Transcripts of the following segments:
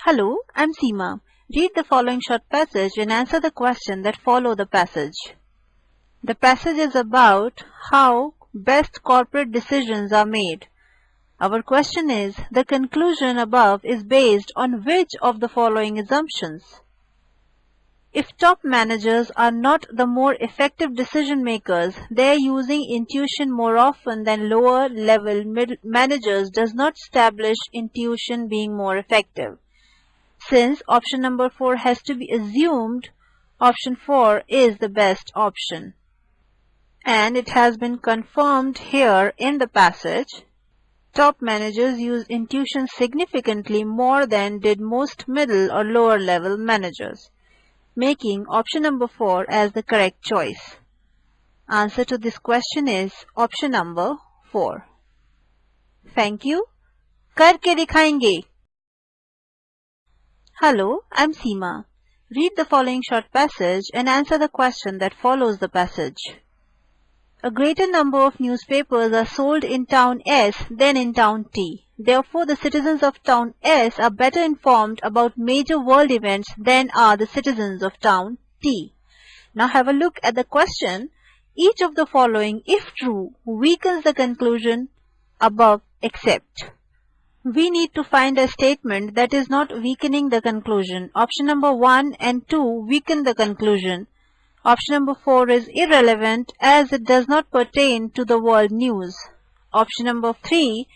Hello, I'm Seema. Read the following short passage and answer the question that follow the passage. The passage is about how best corporate decisions are made. Our question is, the conclusion above is based on which of the following assumptions? If top managers are not the more effective decision makers, they are using intuition more often than lower level managers does not establish intuition being more effective. Since option number 4 has to be assumed, option 4 is the best option. And it has been confirmed here in the passage. Top managers use intuition significantly more than did most middle or lower level managers, making option number 4 as the correct choice. Answer to this question is option number 4. Thank you. करके दिखाएंगे. Hello, I'm Seema. Read the following short passage and answer the question that follows the passage. A greater number of newspapers are sold in town S than in town T. Therefore, the citizens of town S are better informed about major world events than are the citizens of town T. Now have a look at the question. Each of the following, if true, weakens the conclusion above except. We need to find a statement that is not weakening the conclusion. Option number 1 and 2 weaken the conclusion. Option number 4 is irrelevant as it does not pertain to the world news. Option number 3,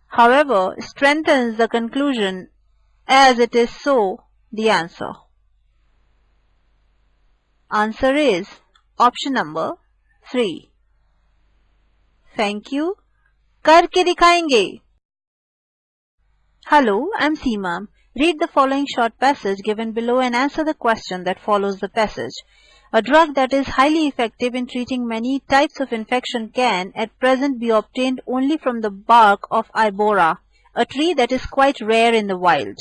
however, strengthens the conclusion as it is so the answer. Answer is option number 3. Thank you. करके दिखाएंगे. Hello, I'm Seema. Read the following short passage given below and answer the question that follows the passage. A drug that is highly effective in treating many types of infection can, at present, be obtained only from the bark of Ibora, a tree that is quite rare in the wild.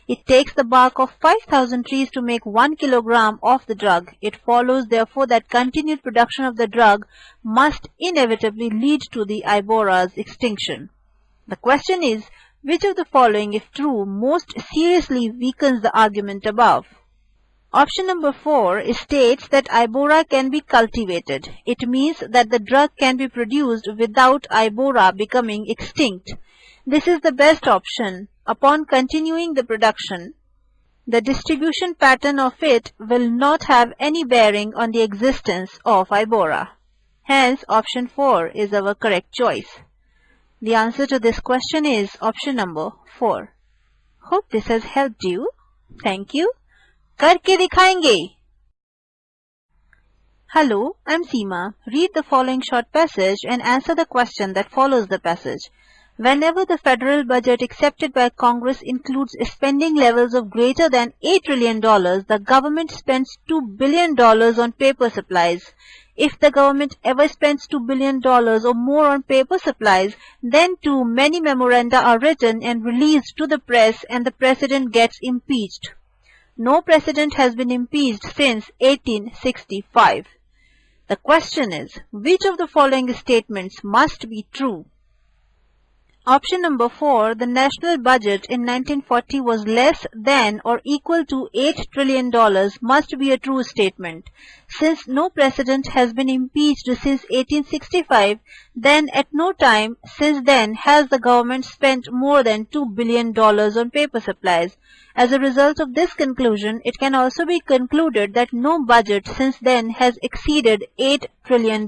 It takes the bark of 5,000 trees to make 1 kilogram of the drug. It follows, therefore, that continued production of the drug must inevitably lead to the Ibora's extinction. The question is, which of the following, if true, most seriously weakens the argument above? Option number 4 states that Ibora can be cultivated. It means that the drug can be produced without Ibora becoming extinct. This is the best option. Upon continuing the production, the distribution pattern of it will not have any bearing on the existence of Ibora. Hence, option 4 is our correct choice. The answer to this question is option number 4. Hope this has helped you. Thank you. करके दिखाएंगे. Hello, I'm Seema. Read the following short passage and answer the question that follows the passage. Whenever the federal budget accepted by Congress includes spending levels of greater than $8 trillion, the government spends $2 billion on paper supplies. If the government ever spends $2 billion or more on paper supplies, then too many memoranda are written and released to the press and the president gets impeached. No president has been impeached since 1865. The question is, which of the following statements must be true? Option number 4, the national budget in 1940 was less than or equal to $8 trillion must be a true statement. Since no president has been impeached since 1865, then at no time since then has the government spent more than $2 billion on paper supplies. As a result of this conclusion, it can also be concluded that no budget since then has exceeded $8 trillion.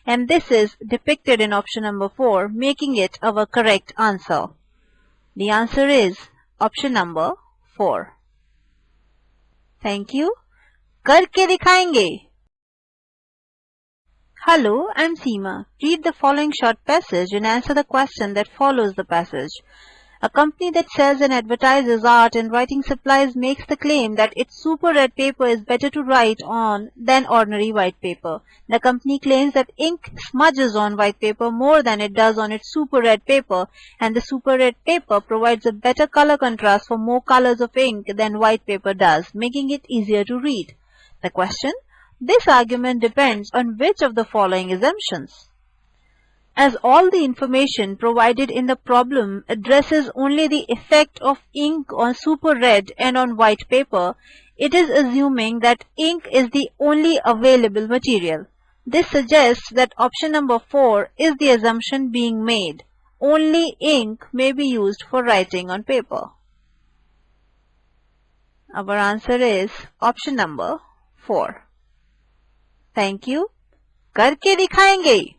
And this is depicted in option number 4, making it our correct answer. The answer is option number 4. Thank you. करके दिखाएंगे. Hello, I'm Seema. Read the following short passage and answer the question that follows the passage. A company that sells and advertises art and writing supplies makes the claim that its super red paper is better to write on than ordinary white paper. The company claims that ink smudges on white paper more than it does on its super red paper, and the super red paper provides a better color contrast for more colors of ink than white paper does, making it easier to read. The question: this argument depends on which of the following assumptions? As all the information provided in the problem addresses only the effect of ink on super red and on white paper, it is assuming that ink is the only available material. This suggests that option number 4 is the assumption being made. Only ink may be used for writing on paper. Our answer is option number 4. Thank you. करके दिखाएंगे.